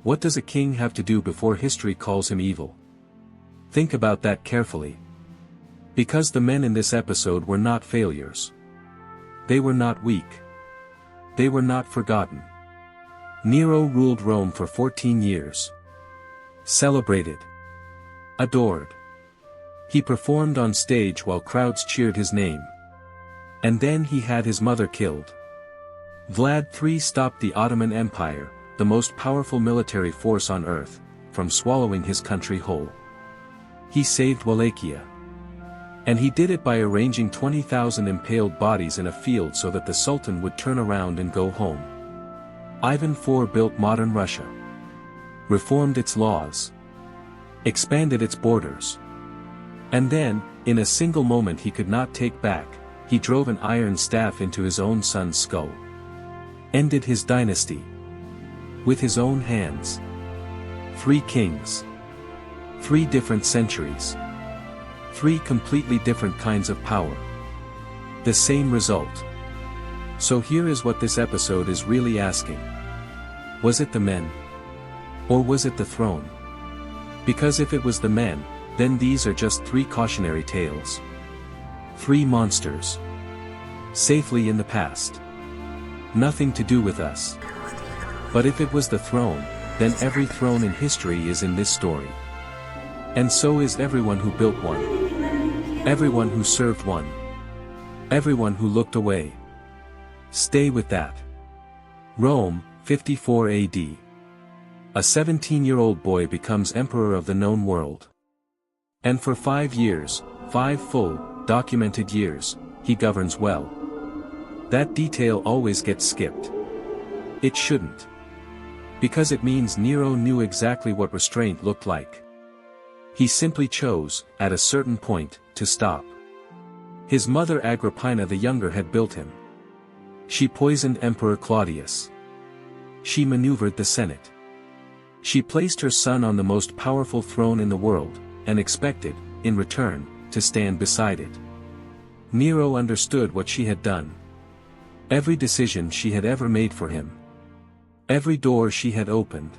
What does a king have to do before history calls him evil? Think about that carefully. Because the men in this episode were not failures. They were not weak. They were not forgotten. Nero ruled Rome for 14 years. Celebrated. Adored. He performed on stage while crowds cheered his name. And then he had his mother killed. Vlad III stopped the Ottoman Empire, the most powerful military force on earth, from swallowing his country whole. He saved Wallachia. And he did it by arranging 20,000 impaled bodies in a field so that the Sultan would turn around and go home. Ivan IV built modern Russia. Reformed its laws. Expanded its borders. And then, in a single moment he could not take back, he drove an iron staff into his own son's skull. Ended his dynasty. With his own hands. 3 kings. 3 different centuries. 3 completely different kinds of power. The same result. So here is what this episode is really asking. Was it the men? Or was it the throne? Because if it was the men, then these are just 3 cautionary tales. 3 monsters. Safely in the past. Nothing to do with us. But if it was the throne, then every throne in history is in this story. And so is everyone who built one. Everyone who served one. Everyone who looked away. Stay with that. Rome, 54 AD. A 17-year-old boy becomes emperor of the known world. And for 5 years, 5 full, documented years, he governs well. That detail always gets skipped. It shouldn't. Because it means Nero knew exactly what restraint looked like. He simply chose, at a certain point, to stop. His mother Agrippina the Younger had built him. She poisoned Emperor Claudius. She maneuvered the Senate. She placed her son on the most powerful throne in the world, and expected, in return, to stand beside it. Nero understood what she had done. Every decision she had ever made for him. Every door she had opened.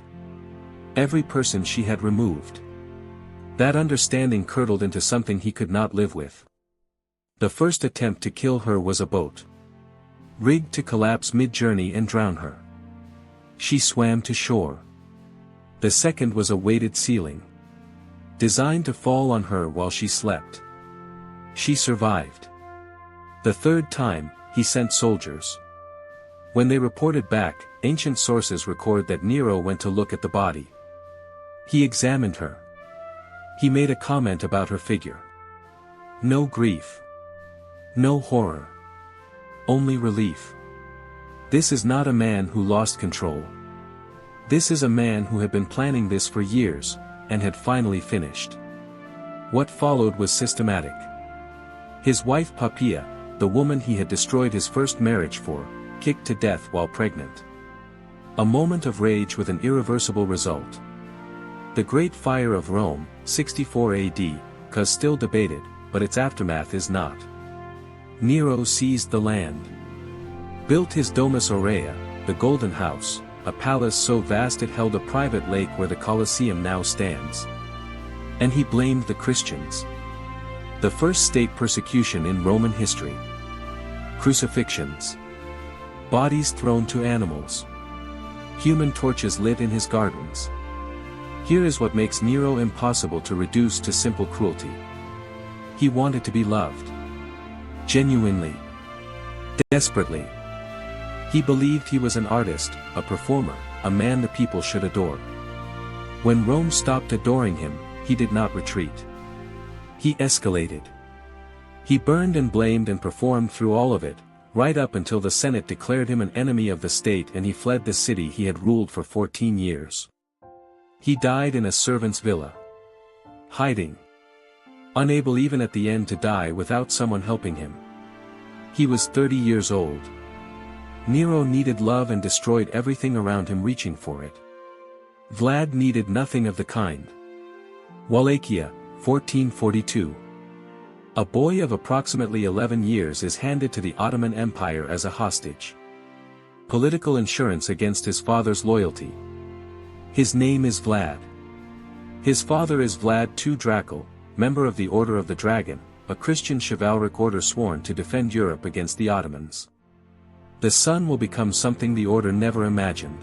Every person she had removed. That understanding curdled into something he could not live with. The first attempt to kill her was a boat. Rigged to collapse mid-journey and drown her. She swam to shore. The second was a weighted ceiling. Designed to fall on her while she slept. She survived. The third time, he sent soldiers. When they reported back, ancient sources record that Nero went to look at the body. He examined her. He made a comment about her figure. No grief. No horror. Only relief. This is not a man who lost control. This is a man who had been planning this for years, and had finally finished. What followed was systematic. His wife Poppaea, the woman he had destroyed his first marriage for, kicked to death while pregnant. A moment of rage with an irreversible result. The Great Fire of Rome, 64 AD, was still debated, but its aftermath is not. Nero seized the land. Built his Domus Aurea, the Golden House, a palace so vast it held a private lake where the Colosseum now stands. And he blamed the Christians. The first state persecution in Roman history. Crucifixions. Bodies thrown to animals. Human torches lit in his gardens. Here is what makes Nero impossible to reduce to simple cruelty. He wanted to be loved. Genuinely. Desperately. He believed he was an artist, a performer, a man the people should adore. When Rome stopped adoring him, he did not retreat. He escalated. He burned and blamed and performed through all of it, right up until the Senate declared him an enemy of the state and he fled the city he had ruled for 14 years. He died in a servant's villa. Hiding. Unable even at the end to die without someone helping him. He was 30 years old. Nero needed love and destroyed everything around him reaching for it. Vlad needed nothing of the kind. Wallachia, 1442. A boy of approximately 11 years is handed to the Ottoman Empire as a hostage. Political insurance against his father's loyalty. His name is Vlad. His father is Vlad II Drakel, member of the Order of the Dragon, a Christian chivalric order sworn to defend Europe against the Ottomans. The son will become something the order never imagined.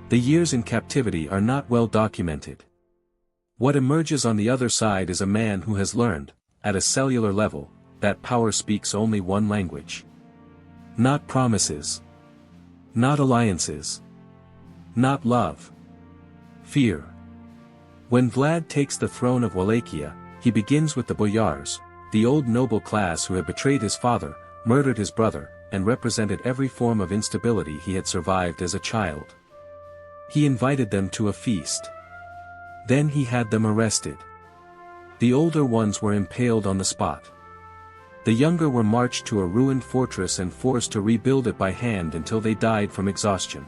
The years in captivity are not well documented. What emerges on the other side is a man who has learned, at a cellular level, that power speaks only one language. Not promises. Not alliances. Not love. Fear. When Vlad takes the throne of Wallachia, he begins with the boyars, the old noble class who had betrayed his father, murdered his brother, and represented every form of instability he had survived as a child. He invited them to a feast. Then he had them arrested. The older ones were impaled on the spot. The younger were marched to a ruined fortress and forced to rebuild it by hand until they died from exhaustion.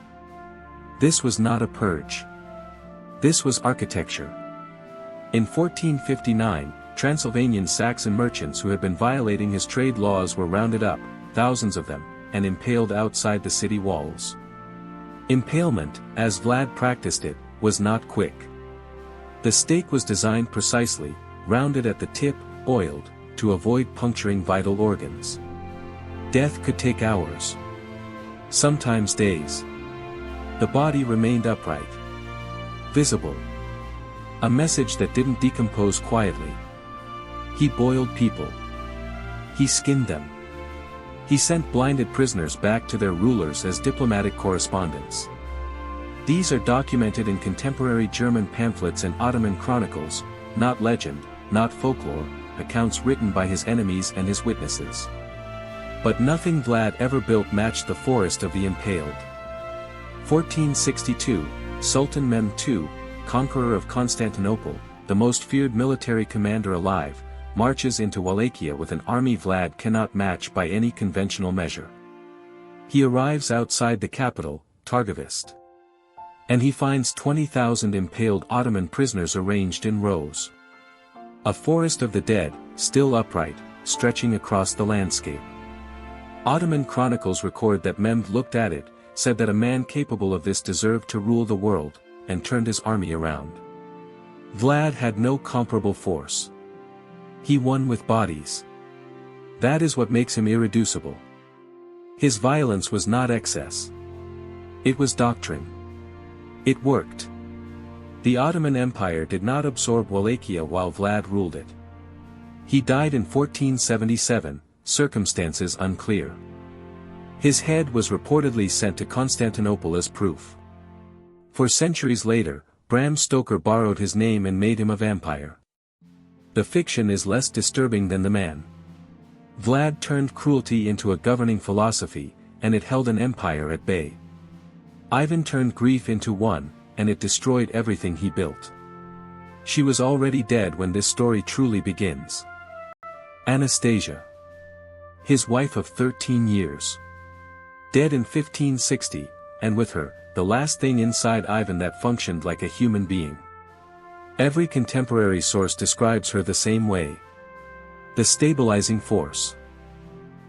This was not a purge. This was architecture. In 1459, Transylvanian Saxon merchants who had been violating his trade laws were rounded up, thousands of them, and impaled outside the city walls. Impalement, as Vlad practiced it, was not quick. The stake was designed precisely, rounded at the tip, oiled, to avoid puncturing vital organs. Death could take hours. Sometimes days. The body remained upright. Visible. A message that didn't decompose quietly. He boiled people. He skinned them. He sent blinded prisoners back to their rulers as diplomatic correspondents. These are documented in contemporary German pamphlets and Ottoman chronicles, not legend, not folklore, accounts written by his enemies and his witnesses. But nothing Vlad ever built matched the forest of the impaled. 1462, Sultan Mehmed II, conqueror of Constantinople, the most feared military commander alive, marches into Wallachia with an army Vlad cannot match by any conventional measure. He arrives outside the capital, Targovist. And he finds 20,000 impaled Ottoman prisoners arranged in rows. A forest of the dead, still upright, stretching across the landscape. Ottoman chronicles record that Mehmed looked at it, said that a man capable of this deserved to rule the world, and turned his army around. Vlad had no comparable force. He won with bodies. That is what makes him irreducible. His violence was not excess. It was doctrine. It worked. The Ottoman Empire did not absorb Wallachia while Vlad ruled it. He died in 1477, circumstances unclear. His head was reportedly sent to Constantinople as proof. For centuries later, Bram Stoker borrowed his name and made him a vampire. The fiction is less disturbing than the man. Vlad turned cruelty into a governing philosophy, and it held an empire at bay. Ivan turned grief into one, and it destroyed everything he built. She was already dead when this story truly begins. Anastasia. His wife of 13 years. Dead in 1560, and with her, the last thing inside Ivan that functioned like a human being. Every contemporary source describes her the same way. The stabilizing force.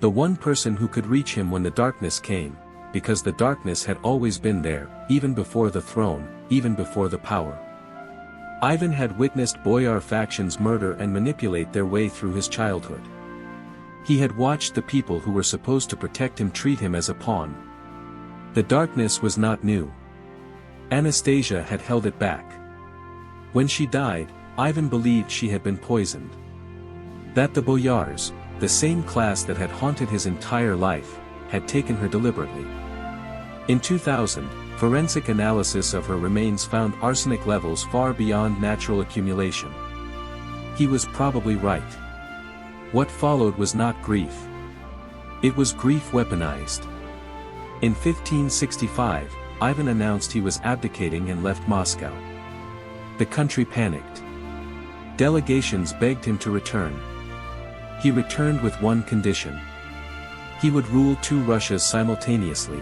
The one person who could reach him when the darkness came, because the darkness had always been there, even before the throne, even before the power. Ivan had witnessed boyar factions murder and manipulate their way through his childhood. He had watched the people who were supposed to protect him treat him as a pawn. The darkness was not new. Anastasia had held it back. When she died, Ivan believed she had been poisoned. That the boyars, the same class that had haunted his entire life, had taken her deliberately. In 2000, forensic analysis of her remains found arsenic levels far beyond natural accumulation. He was probably right. What followed was not grief. It was grief weaponized. In 1565, Ivan announced he was abdicating and left Moscow. The country panicked. Delegations begged him to return. He returned with one condition. He would rule two Russias simultaneously.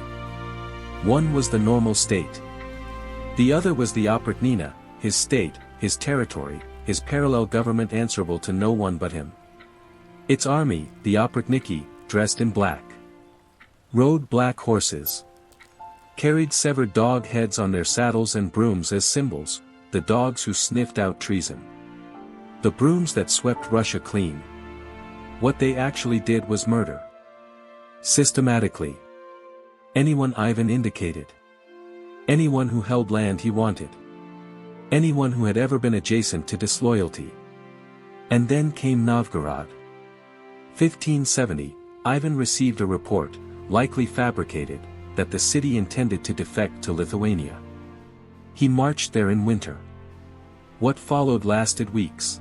One was the normal state. The other was the Opritnina, his state, his territory, his parallel government answerable to no one but him. Its army, the Opritniki, dressed in black. Rode black horses. carried severed dog heads on their saddles and brooms as symbols, the dogs who sniffed out treason. The brooms that swept Russia clean. What they actually did was murder. Systematically. Anyone Ivan indicated. Anyone who held land he wanted. Anyone who had ever been adjacent to disloyalty. And then came Novgorod. 1570, Ivan received a report, likely fabricated, that the city intended to defect to Lithuania. He marched there in winter. What followed lasted weeks.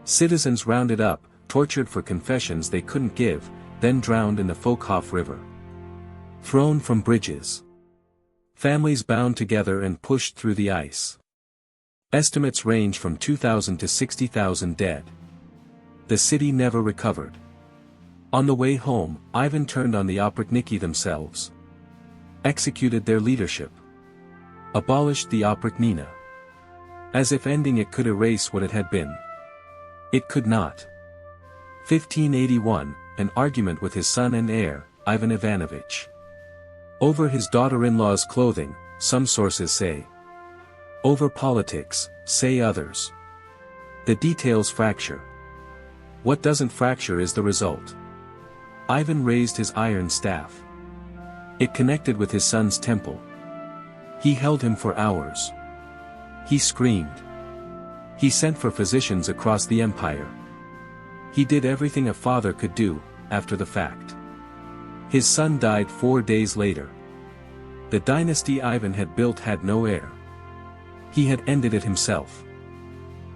Citizens rounded up, tortured for confessions they couldn't give, then drowned in the Fokhof River. Thrown from bridges. Families bound together and pushed through the ice. Estimates range from 2,000 to 60,000 dead. The city never recovered. On the way home, Ivan turned on the Oprichniki themselves. Executed their leadership. Abolished the Oprichnina. As if ending it could erase what it had been. It could not. 1581, an argument with his son and heir, Ivan Ivanovich. Over his daughter-in-law's clothing, some sources say. Over politics, say others. The details fracture. What doesn't fracture is the result. Ivan raised his iron staff. It connected with his son's temple. He held him for hours. He screamed. He sent for physicians across the empire. He did everything a father could do, after the fact. His son died 4 days later. The dynasty Ivan had built had no heir. He had ended it himself.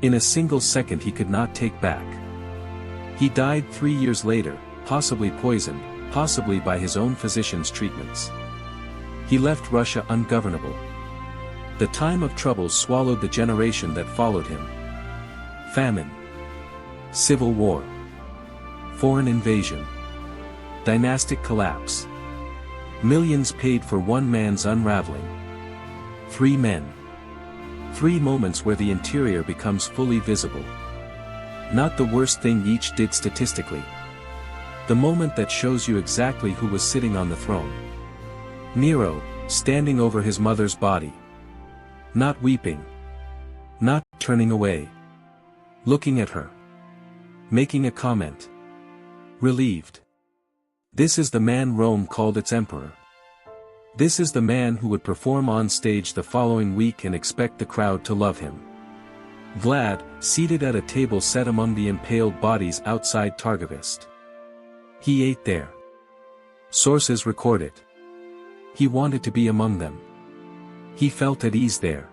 In a single second he could not take back. He died 3 years later, possibly poisoned, possibly by his own physician's treatments. He left Russia ungovernable. The time of troubles swallowed the generation that followed him. Famine. Civil war. Foreign invasion. Dynastic collapse. Millions paid for one man's unraveling. 3 men. 3 moments where the interior becomes fully visible. Not the worst thing each did statistically. The moment that shows you exactly who was sitting on the throne. Nero, standing over his mother's body. Not weeping. Not turning away. Looking at her. Making a comment. Relieved. This is the man Rome called its emperor. This is the man who would perform on stage the following week and expect the crowd to love him. Vlad, seated at a table set among the impaled bodies outside Targovist. He ate there. Sources record it. He wanted to be among them. He felt at ease there.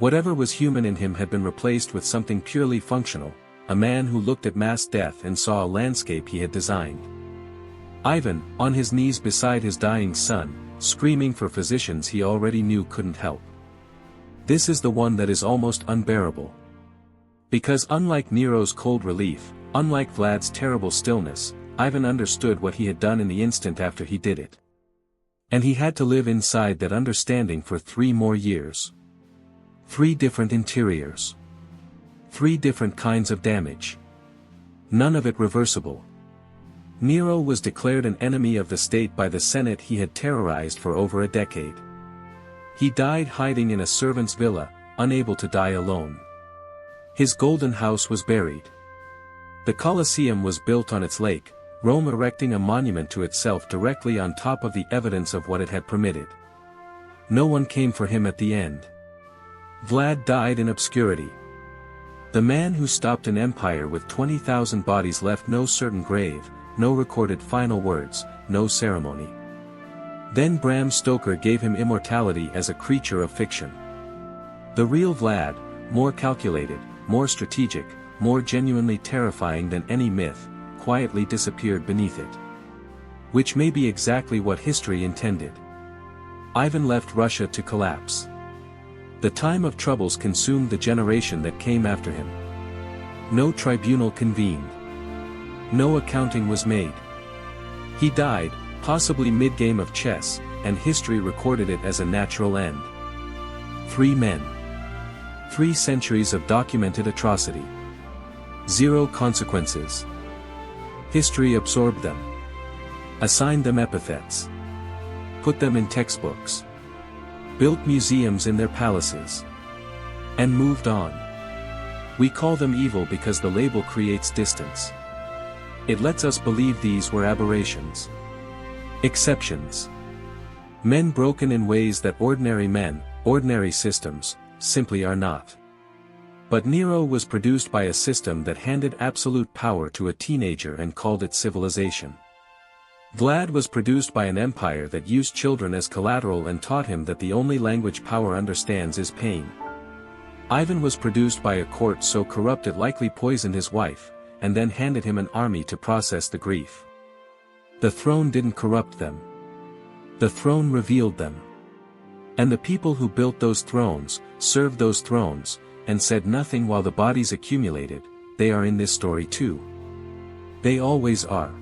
Whatever was human in him had been replaced with something purely functional, a man who looked at mass death and saw a landscape he had designed. Ivan, on his knees beside his dying son, screaming for physicians he already knew couldn't help. This is the one that is almost unbearable. Because unlike Nero's cold relief, unlike Vlad's terrible stillness, Ivan understood what he had done in the instant after he did it. And he had to live inside that understanding for 3 more years. 3 different interiors. 3 different kinds of damage. None of it reversible. Nero was declared an enemy of the state by the Senate he had terrorized for over a decade. He died hiding in a servant's villa, unable to die alone. His golden house was buried. The Colosseum was built on its lake, Rome erecting a monument to itself directly on top of the evidence of what it had permitted. No one came for him at the end. Vlad died in obscurity. The man who stopped an empire with 20,000 bodies left no certain grave, no recorded final words, no ceremony. Then Bram Stoker gave him immortality as a creature of fiction. The real Vlad, more calculated, more strategic, more genuinely terrifying than any myth, quietly disappeared beneath it. Which may be exactly what history intended. Ivan left Russia to collapse. The time of troubles consumed the generation that came after him. No tribunal convened. No accounting was made. He died, possibly mid-game of chess, and history recorded it as a natural end. 3 men. 3 centuries of documented atrocity. 0 consequences. History absorbed them. Assigned them epithets. put them in textbooks, built museums in their palaces, and moved on. We call them evil because the label creates distance. It lets us believe these were aberrations. Exceptions. Men broken in ways that ordinary men, ordinary systems, simply are not. But Nero was produced by a system that handed absolute power to a teenager and called it civilization. Vlad was produced by an empire that used children as collateral and taught him that the only language power understands is pain. Ivan was produced by a court so corrupt it likely poisoned his wife, and then handed him an army to process the grief. The throne didn't corrupt them. The throne revealed them. And the people who built those thrones, served those thrones, and said nothing while the bodies accumulated, they are in this story too. They always are.